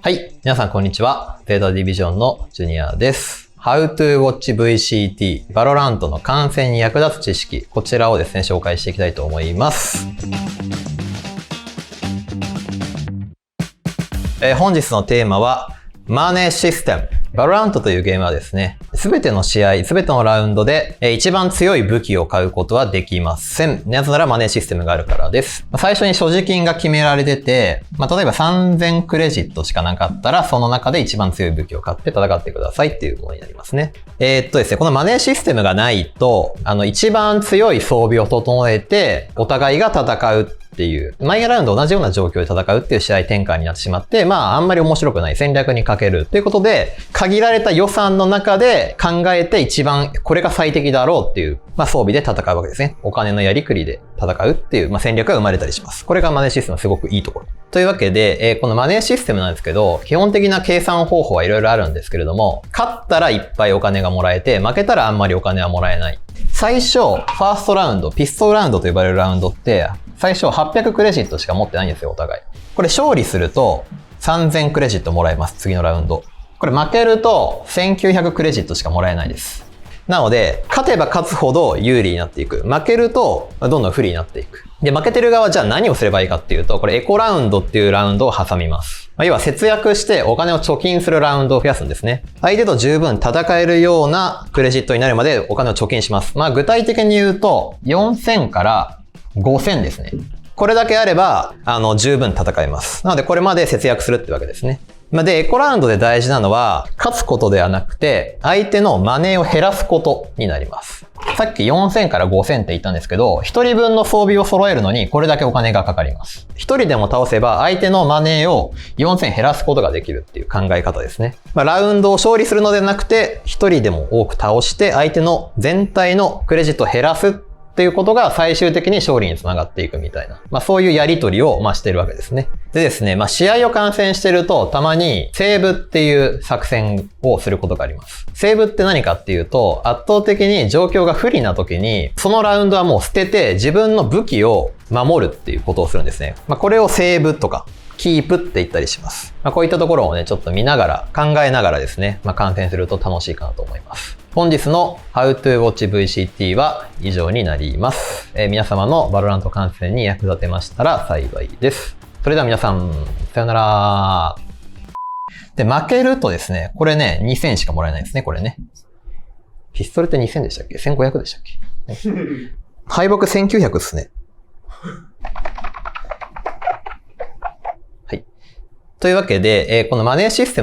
はい。皆さんこんにちは。ゼータディビジョンのジュニアです。How to Watch VCT、Valorant の観戦に役立つ知識、こちらをですね、紹介していきたいと思います。本日のテーマは、マネーシステム。Valorant というゲームはですね、すべての試合、すべてのラウンドで、一番強い武器を買うことはできません。なぜならマネーシステムがあるからです。最初に所持金が決められてて、例えば3000クレジットしかなかったら、その中で一番強い武器を買って戦ってくださいっていうものになりますね。ですね、このマネーシステムがないと、一番強い装備を整えて、お互いが戦うっていう、毎ラウンド同じような状況で戦うっていう試合展開になってしまって、あんまり面白くない戦略に欠けるということで、限られた予算の中で考えて一番これが最適だろうっていう、装備で戦うわけですね。お金のやりくりで戦うっていう、戦略が生まれたりします。これがマネーシステムのすごくいいところ。というわけで、このマネーシステムなんですけど、基本的な計算方法はいろいろあるんですけれども、勝ったらいっぱいお金がもらえて、負けたらあんまりお金はもらえない。最初、ファーストラウンド、ピストルラウンドと呼ばれるラウンドって、最初800クレジットしか持ってないんですよ、お互い。これ勝利すると3000クレジットもらえます、次のラウンド。これ負けると1900クレジットしかもらえないです。なので、勝てば勝つほど有利になっていく。負けるとどんどん不利になっていく。で、負けてる側はじゃあ何をすればいいかっていうと、これエコラウンドっていうラウンドを挟みます。要は節約してお金を貯金するラウンドを増やすんですね。相手と十分戦えるようなクレジットになるまでお金を貯金します。具体的に言うと、4000から5000ですね。これだけあれば、十分戦えます。なので、これまで節約するってわけですね。で、エコラウンドで大事なのは、勝つことではなくて、相手のマネーを減らすことになります。さっき4000から5000って言ったんですけど、一人分の装備を揃えるのに、これだけお金がかかります。一人でも倒せば、相手のマネーを4000減らすことができるっていう考え方ですね。ラウンドを勝利するのではなくて、一人でも多く倒して、相手の全体のクレジットを減らすっていうことが最終的に勝利につながっていくみたいな。そういうやり取りをしてるわけですね。でですね、試合を観戦してると、たまにセーブっていう作戦をすることがあります。セーブって何かっていうと、圧倒的に状況が不利な時に、そのラウンドはもう捨てて自分の武器を守るっていうことをするんですね。これをセーブとか、キープって言ったりします。こういったところをね、ちょっと見ながら、考えながらですね、観戦すると楽しいかなと思います。本日の How to Watch VCT は以上になります。皆様のバロラント観戦に役立てましたら幸いです。それでは皆さん、さよなら。で、負けるとですね、これね、2000しかもらえないですね、これね。ピストルって2000でしたっけ ?1500 でしたっけ、敗北1900ですね。はい。というわけで、このマネーシステム